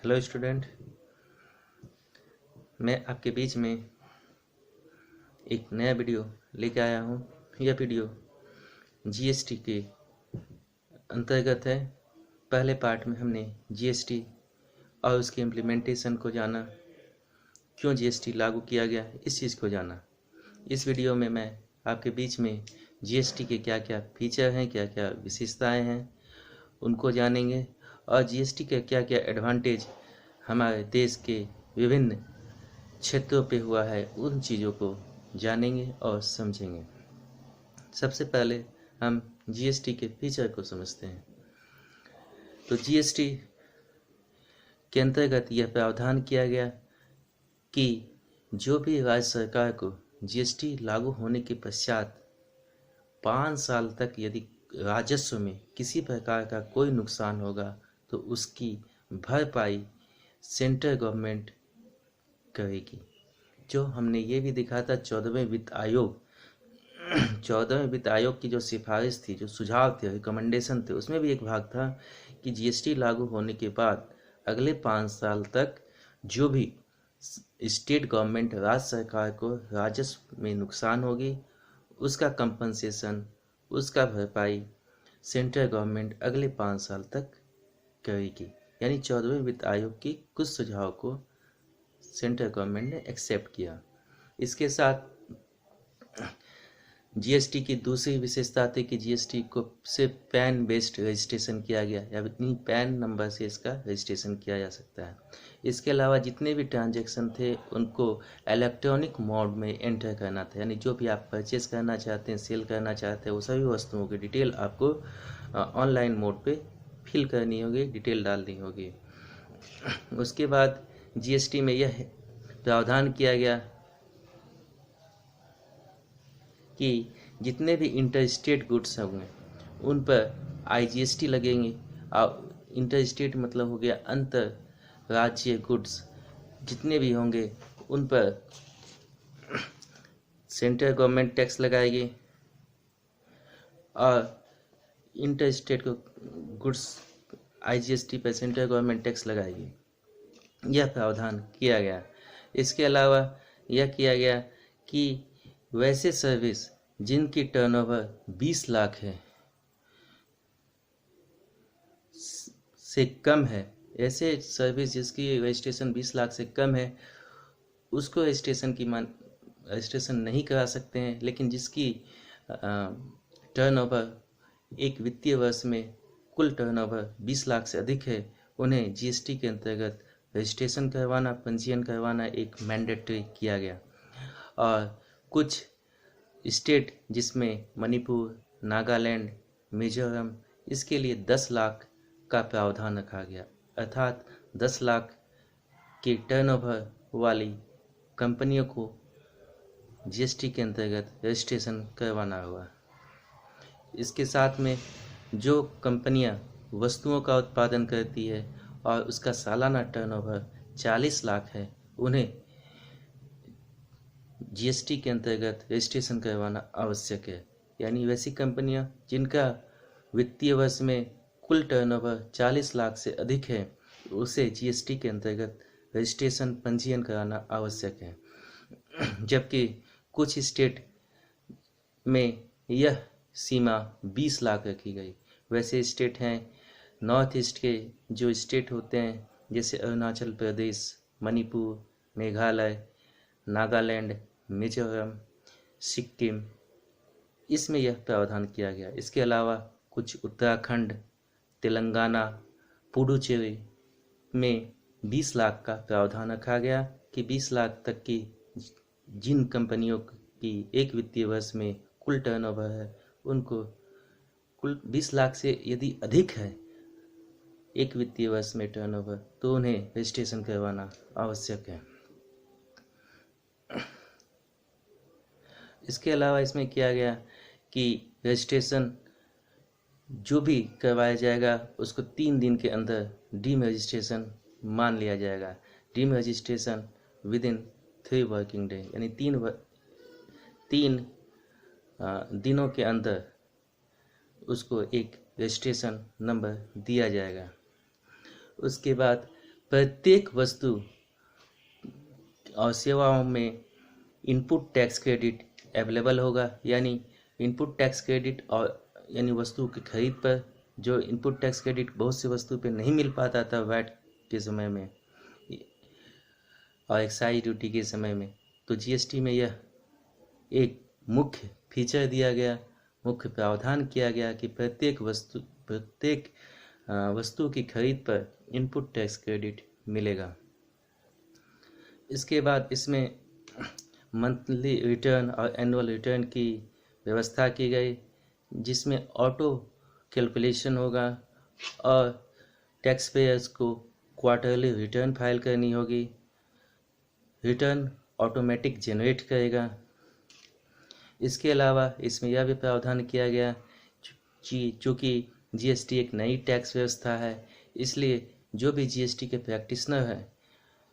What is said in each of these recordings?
Hello student, मैं आपके बीच में एक नया वीडियो लेके आया हूँ। यह वीडियो जीएसटी के अंतर्गत है। पहले पार्ट में हमने जीएसटी और उसके इम्प्लीमेंटेशन को जाना, क्यों जीएसटी लागू किया गया, इस चीज़ को जाना। इस वीडियो में मैं आपके बीच में जीएसटी के क्या क्या फीचर हैं, क्या क्या विशेषताएं हैं, उनको जानेंगे और जीएसटी के क्या क्या एडवांटेज हमारे देश के विभिन्न क्षेत्रों पे हुआ है, उन चीज़ों को जानेंगे और समझेंगे। सबसे पहले हम जीएसटी के फीचर को समझते हैं। तो जीएसटी के अंतर्गत यह प्रावधान किया गया कि जो भी राज्य सरकार को जीएसटी लागू होने के पश्चात 5 साल तक यदि राजस्व में किसी प्रकार का कोई नुकसान होगा तो उसकी भरपाई सेंट्रल गवर्नमेंट करेगी। जो हमने ये भी देखा था 14वें वित्त आयोग की जो सिफारिश थी, जो सुझाव थे, रिकमेंडेशन थे, उसमें भी एक भाग था कि जीएसटी लागू होने के बाद अगले 5 साल तक जो भी स्टेट गवर्नमेंट, राज्य सरकार को राजस्व में नुकसान होगी उसका कंपनसेशन, उसका भरपाई सेंट्रल गवर्नमेंट अगले 5 साल तक करेगी। यानी 14वें वित्त आयोग की कुछ सुझाव को सेंट्रल गवर्नमेंट ने एक्सेप्ट किया। इसके साथ जीएसटी की दूसरी विशेषता थी कि जीएसटी को सिर्फ पैन बेस्ड रजिस्ट्रेशन किया गया, यानी पैन नंबर से इसका रजिस्ट्रेशन किया जा सकता है। इसके अलावा जितने भी ट्रांजैक्शन थे उनको इलेक्ट्रॉनिक मोड में एंटर करना था, यानी जो भी आप परचेज करना चाहते हैं, सेल करना चाहते हैं, वो सभी वस्तुओं की डिटेल आपको ऑनलाइन मोड पे फिल करनी होगी, डिटेल डालनी होगी। उसके बाद जीएसटी में यह प्रावधान किया गया कि जितने भी इंटर स्टेट गुड्स होंगे उन पर आईजीएसटी लगेंगे। और इंटर स्टेट मतलब हो गया अंतर राज्य गुड्स, जितने भी होंगे उन पर सेंट्रल गवर्नमेंट टैक्स लगाएगी और इंटर स्टेट को गुड्स आईजीएसटी पर सेंट्रल गवर्नमेंट टैक्स लगाएगी। यह प्रावधान किया गया। इसके अलावा यह किया गया कि वैसे सर्विस जिनकी टर्नओवर 20 लाख है से कम है, ऐसे सर्विस जिसकी रजिस्ट्रेशन 20 लाख से कम है, उसको रजिस्ट्रेशन नहीं करा सकते हैं। लेकिन जिसकी टर्नओवर एक वित्तीय वर्ष में कुल टर्नओवर 20 लाख से अधिक है, उन्हें जीएसटी के अंतर्गत रजिस्ट्रेशन करवाना, पंजीयन करवाना एक मैंडेटरी किया गया। और कुछ स्टेट जिसमें मणिपुर, नागालैंड, मिजोरम, इसके लिए 10 लाख का प्रावधान रखा गया, अर्थात 10 लाख के टर्नओवर वाली कंपनियों को जीएसटी के अंतर्गत रजिस्ट्रेशन करवाना होगा। इसके साथ में जो कंपनियां वस्तुओं का उत्पादन करती है और उसका सालाना टर्नओवर 40 लाख है, उन्हें जीएसटी के अंतर्गत रजिस्ट्रेशन करवाना आवश्यक है। यानी वैसी कंपनियां जिनका वित्तीय वर्ष में कुल टर्नओवर 40 लाख से अधिक है, उसे जीएसटी के अंतर्गत रजिस्ट्रेशन, पंजीयन कराना आवश्यक है। जबकि कुछ स्टेट में यह सीमा 20 लाख रखी गई। वैसे स्टेट हैं नॉर्थ ईस्ट के जो स्टेट होते हैं, जैसे अरुणाचल प्रदेश, मणिपुर, मेघालय, नागालैंड, मिजोरम, सिक्किम, इसमें यह प्रावधान किया गया। इसके अलावा कुछ उत्तराखंड, तेलंगाना, पुडुचेरी में 20 लाख का प्रावधान रखा गया कि 20 लाख तक की जिन कंपनियों की एक वित्तीय वर्ष में कुल टर्नओवर है, उनको कुल 20 लाख से यदि अधिक है एक वित्तीय वर्ष में टर्नओवर, तो उन्हें रजिस्ट्रेशन करवाना आवश्यक है। इसके अलावा इसमें किया गया कि रजिस्ट्रेशन जो भी करवाया जाएगा उसको 3 दिन के अंदर डीम रजिस्ट्रेशन मान लिया जाएगा। Deem registration within 3 working day, यानी 3 दिनों के अंदर उसको एक रजिस्ट्रेशन नंबर दिया जाएगा। उसके बाद प्रत्येक वस्तु और सेवाओं में इनपुट टैक्स क्रेडिट अवेलेबल होगा। यानी इनपुट टैक्स क्रेडिट और यानी वस्तु की खरीद पर जो इनपुट टैक्स क्रेडिट बहुत सी वस्तु पे नहीं मिल पाता था वैट के समय में और एक्साइज ड्यूटी के समय में, तो जीएसटी में यह एक मुख्य फीचर दिया गया, मुख्य प्रावधान किया गया कि प्रत्येक वस्तु की खरीद पर इनपुट टैक्स क्रेडिट मिलेगा। इसके बाद इसमें मंथली रिटर्न और एनुअल रिटर्न की व्यवस्था की गई, जिसमें ऑटो कैलकुलेशन होगा और टैक्स पेयर्स को क्वार्टरली रिटर्न फाइल करनी होगी। रिटर्न ऑटोमेटिक जनरेट करेगा। इसके अलावा इसमें यह भी प्रावधान किया गया चूँकि जीएसटी एक नई टैक्स व्यवस्था है, इसलिए जो भी जीएसटी के प्रैक्टिशनर हैं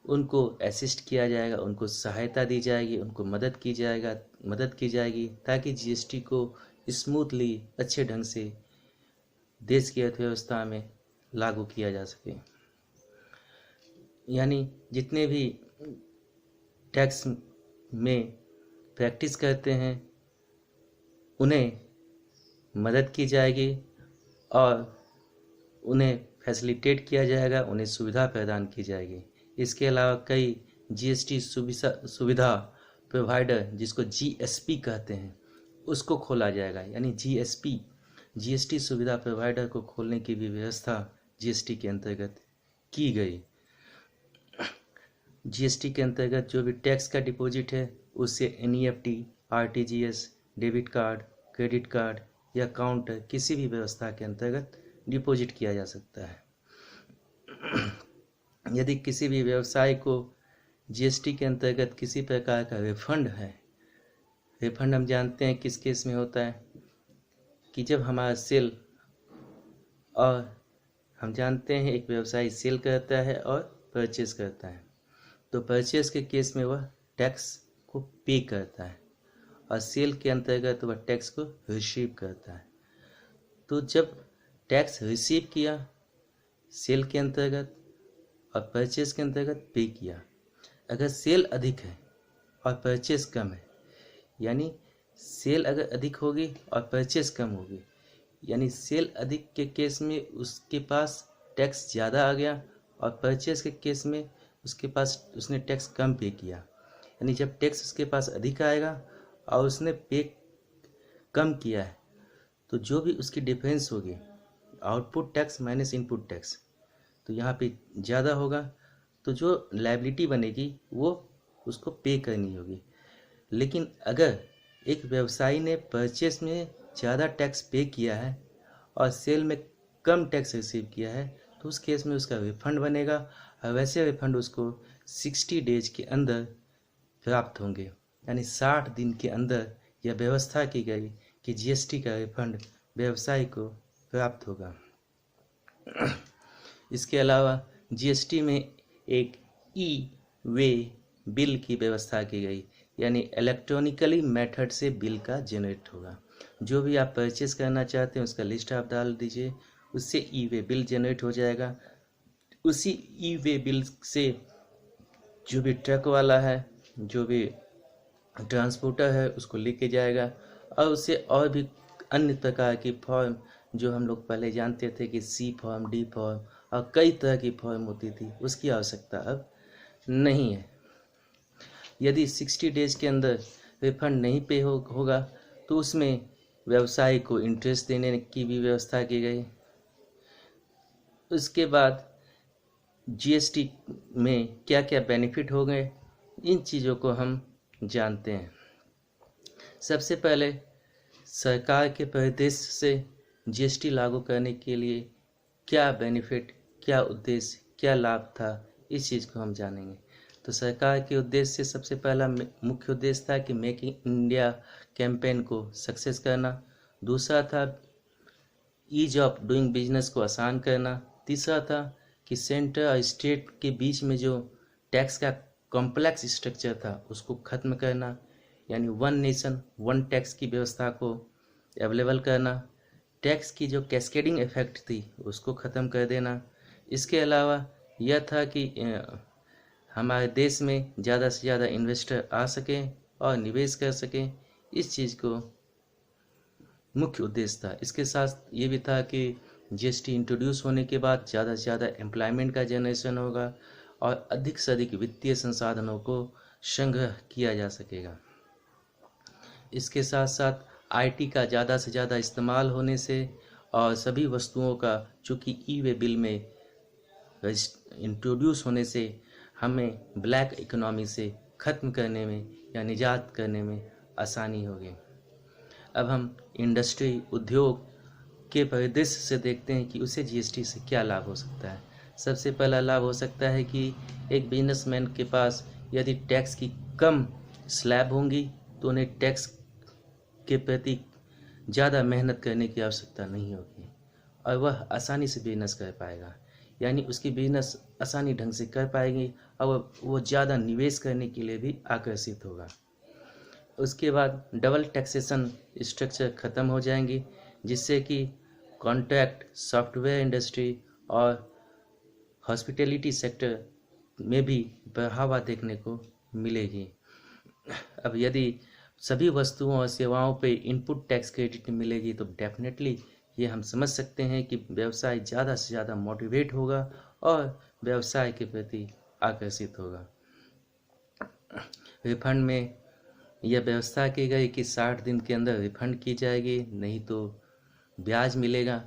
उनको असिस्ट किया जाएगा, उनको सहायता दी जाएगी, उनको मदद की जाएगी ताकि जीएसटी को स्मूथली अच्छे ढंग से देश की अर्थव्यवस्था में लागू किया जा सके। यानी जितने भी टैक्स में प्रैक्टिस करते हैं उन्हें मदद की जाएगी और उन्हें फैसिलिटेट किया जाएगा, उन्हें सुविधा प्रदान की जाएगी। इसके अलावा कई जीएसटी सुविधा प्रोवाइडर जिसको जीएसपी कहते हैं उसको खोला जाएगा। यानी जीएसटी सुविधा प्रोवाइडर को खोलने की भी व्यवस्था जीएसटी के अंतर्गत की गई। जीएसटी के अंतर्गत जो भी टैक्स का डिपॉजिट है उससे NEFT, RTGS, debit card, credit card या काउंटर किसी भी व्यवस्था के अंतर्गत डिपॉजिट किया जा सकता है। यदि किसी भी व्यवसाय को जीएसटी के अंतर्गत किसी प्रकार का रिफंड है, रिफंड हम जानते हैं किस केस में होता है कि जब हमारा सेल, और हम जानते हैं एक व्यवसायी सेल करता है और परचेस करता है, तो परचेस के केस में वह टैक्स को पे करता है और सेल के अंतर्गत वह टैक्स को रिसीव करता है। तो जब टैक्स रिसीव किया सेल के अंतर्गत और परचेस के अंतर्गत पे किया, अगर सेल अधिक है और परचेस कम है, यानी सेल अगर अधिक होगी और परचेस कम होगी, यानी सेल अधिक के केस में उसके पास टैक्स ज़्यादा आ गया और परचेस के केस में उसने टैक्स कम पे किया। यानी जब टैक्स उसके पास अधिक आएगा और उसने पे कम किया है तो जो भी उसकी डिफरेंस होगी output tax minus input tax, तो यहाँ पे ज़्यादा होगा, तो जो लायबिलिटी बनेगी वो उसको पे करनी होगी। लेकिन अगर एक व्यवसायी ने परचेस में ज़्यादा टैक्स पे किया है और सेल में कम टैक्स रिसीव किया है तो उस केस में उसका रिफंड बनेगा और वैसे रिफंड उसको 60 डेज के अंदर प्राप्त होंगे। यानी 60 दिन के अंदर यह व्यवस्था की गई कि जीएसटी का रिफंड व्यवसायी को प्राप्त होगा। इसके अलावा जीएसटी में एक ई वे बिल की व्यवस्था की गई, यानी इलेक्ट्रॉनिकली मेथड से बिल का जनरेट होगा। जो भी आप परचेस करना चाहते हैं उसका लिस्ट आप डाल दीजिए, उससे ई वे बिल जनरेट हो जाएगा। उसी ई वे बिल से जो भी ट्रक वाला है, जो भी ट्रांसपोर्टर है उसको लेके जाएगा और उससे और भी अन्य प्रकार की फॉर्म जो हम लोग पहले जानते थे कि सी फॉर्म, डी फॉर्म और कई तरह की फॉर्म होती थी, उसकी आवश्यकता अब नहीं है। यदि 60 डेज के अंदर रिफंड नहीं पे होगा तो उसमें व्यवसायी को इंटरेस्ट देने की भी व्यवस्था की गई। उसके बाद जीएसटी में क्या क्या बेनिफिट हो गए, इन चीज़ों को हम जानते हैं। सबसे पहले सरकार के परिदृश्य से जीएसटी लागू करने के लिए क्या बेनिफिट, क्या उद्देश्य, क्या लाभ था, इस चीज़ को हम जानेंगे। तो सरकार के उद्देश्य से सबसे पहला मुख्य उद्देश्य था कि मेक इन इंडिया कैंपेन को सक्सेस करना। दूसरा था ईज ऑफ डूइंग बिजनेस को आसान करना। तीसरा था कि सेंटर और स्टेट के बीच में जो टैक्स का कॉम्प्लेक्स स्ट्रक्चर था उसको ख़त्म करना, यानी वन नेशन वन टैक्स की व्यवस्था को अवेलेबल करना। टैक्स की जो कैस्केडिंग इफेक्ट थी उसको ख़त्म कर देना। इसके अलावा यह था कि हमारे देश में ज़्यादा से ज़्यादा इन्वेस्टर आ सकें और निवेश कर सकें। इस चीज़ को मुख्य उद्देश्य था। इसके साथ ये भी था कि जीएसटी इंट्रोड्यूस होने के बाद ज़्यादा से ज़्यादा एम्प्लॉयमेंट का जनरेशन होगा और अधिक से अधिक वित्तीय संसाधनों को संग्रह किया जा सकेगा। इसके साथ साथ आईटी का ज़्यादा से ज़्यादा इस्तेमाल होने से और सभी वस्तुओं का चूँकि ई वे बिल में इंट्रोड्यूस होने से हमें ब्लैक इकोनॉमी से ख़त्म करने में या निजात करने में आसानी होगी। अब हम इंडस्ट्री उद्योग के परिदृश्य से देखते हैं कि उसे जीएसटी से क्या लाभ हो सकता है। सबसे पहला लाभ हो सकता है कि एक बिजनेसमैन के पास यदि टैक्स की कम स्लैब होंगी तो उन्हें टैक्स के प्रति ज़्यादा मेहनत करने की आवश्यकता नहीं होगी और वह आसानी से बिजनेस कर पाएगा, यानी उसकी बिजनेस आसानी ढंग से कर पाएगी और वो ज़्यादा निवेश करने के लिए भी आकर्षित होगा। उसके बाद डबल टैक्सेशन स्ट्रक्चर ख़त्म हो जाएंगी, जिससे कि कॉन्ट्रैक्ट सॉफ्टवेयर इंडस्ट्री और हॉस्पिटैलिटी सेक्टर में भी बढ़ावा देखने को मिलेगी। अब यदि सभी वस्तुओं और सेवाओं पे इनपुट टैक्स क्रेडिट मिलेगी तो डेफिनेटली ये हम समझ सकते हैं कि व्यवसाय ज़्यादा से ज़्यादा मोटिवेट होगा और व्यवसाय के प्रति आकर्षित होगा। रिफंड में यह व्यवस्था की गई कि 60 दिन के अंदर रिफंड की जाएगी, नहीं तो ब्याज मिलेगा।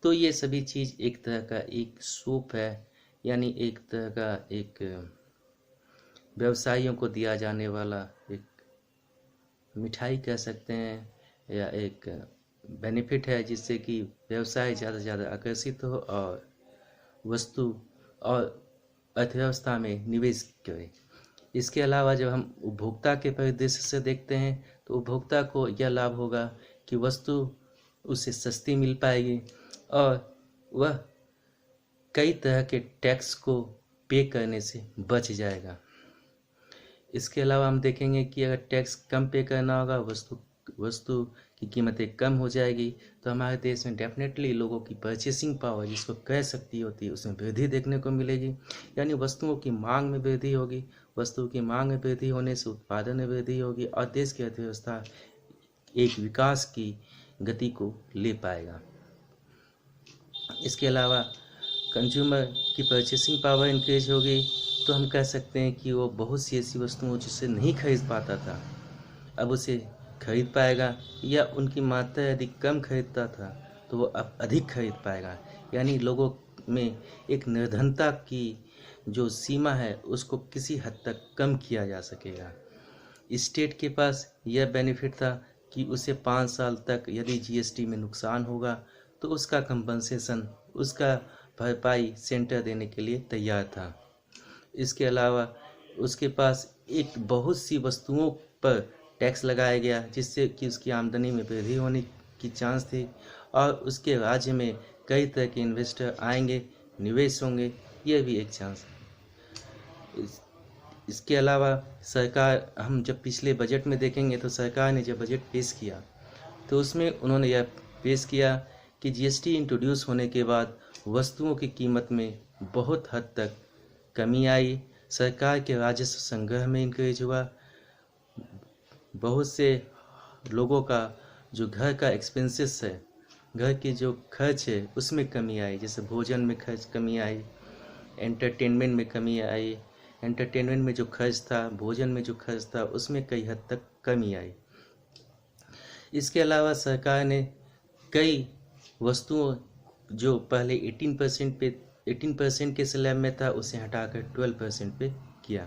तो ये सभी चीज़ एक तरह का एक सोप है, यानी एक तरह का एक व्यवसायियों को दिया जाने वाला एक मिठाई कह सकते हैं या एक बेनिफिट है, जिससे कि व्यवसाय ज़्यादा से ज़्यादा आकर्षित हो और वस्तु और अर्थव्यवस्था में निवेश करे। इसके अलावा जब हम उपभोक्ता के परिदृश्य से देखते हैं तो उपभोक्ता को यह लाभ होगा कि वस्तु उसे सस्ती मिल पाएगी और वह कई तरह के टैक्स को पे करने से बच जाएगा। इसके अलावा हम देखेंगे कि अगर टैक्स कम पे करना होगा, वस्तु की कीमतें कम हो जाएगी, तो हमारे देश में डेफिनेटली लोगों की परचेसिंग पावर, जिसको क्रय शक्ति होती है, उसमें वृद्धि देखने को मिलेगी, यानी वस्तुओं की मांग में वृद्धि होगी। वस्तु की मांग में वृद्धि होने से उत्पादन में वृद्धि होगी और देश की अर्थव्यवस्था एक विकास की गति को ले पाएगा। इसके अलावा कंज्यूमर की परचेसिंग पावर इंक्रीज होगी, तो हम कह सकते हैं कि वो बहुत सी ऐसी वस्तुओं जिसे नहीं खरीद पाता था अब उसे खरीद पाएगा, या उनकी मात्रा यदि कम खरीदता था तो वो अब अधिक खरीद पाएगा। यानी लोगों में एक निर्धनता की जो सीमा है उसको किसी हद तक कम किया जा सकेगा। स्टेट के पास यह बेनिफिट था कि उसे 5 साल तक यदि जीएसटी में नुकसान होगा तो उसका कंपनसेशन, उसका भरपाई सेंटर देने के लिए तैयार था। इसके अलावा उसके पास एक बहुत सी वस्तुओं पर टैक्स लगाया गया, जिससे कि उसकी आमदनी में वृद्धि होने की चांस थी और उसके राज्य में कई तरह के इन्वेस्टर आएंगे, निवेश होंगे, यह भी एक चांस है। इसके अलावा सरकार, हम जब पिछले बजट में देखेंगे तो सरकार ने जब बजट पेश किया तो उसमें उन्होंने यह पेश किया कि जीएसटी इंट्रोड्यूस होने के बाद वस्तुओं की कीमत में बहुत हद तक कमी आई, सरकार के राजस्व संग्रह में इंक्रीज हुआ, बहुत से लोगों का जो घर का एक्सपेंसेस है, घर की जो खर्च है उसमें कमी आई, जैसे भोजन में खर्च कमी आई, एंटरटेनमेंट में कमी आई, एंटरटेनमेंट में जो खर्च था, भोजन में जो खर्च था, उसमें कई हद तक कमी आई। इसके अलावा सरकार ने कई वस्तुओं जो पहले 18% के स्लैब में था उसे हटाकर 12% पे किया।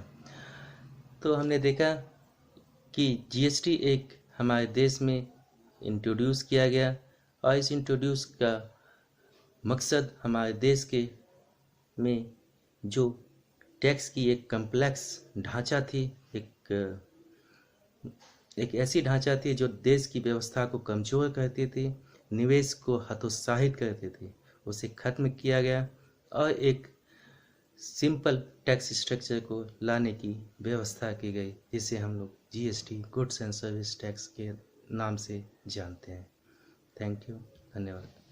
तो हमने देखा कि जीएसटी एक हमारे देश में इंट्रोड्यूस किया गया और इस इंट्रोड्यूस का मकसद हमारे देश के में जो टैक्स की एक कम्प्लेक्स ढांचा थी, एक ऐसी ढांचा थी जो देश की व्यवस्था को कमज़ोर करती थी, निवेश को हतोत्साहित करती थी, उसे खत्म किया गया और एक सिंपल टैक्स स्ट्रक्चर को लाने की व्यवस्था की गई, जिसे हम लोग GST, goods and service tax के नाम से जानते हैं। थैंक यू, धन्यवाद।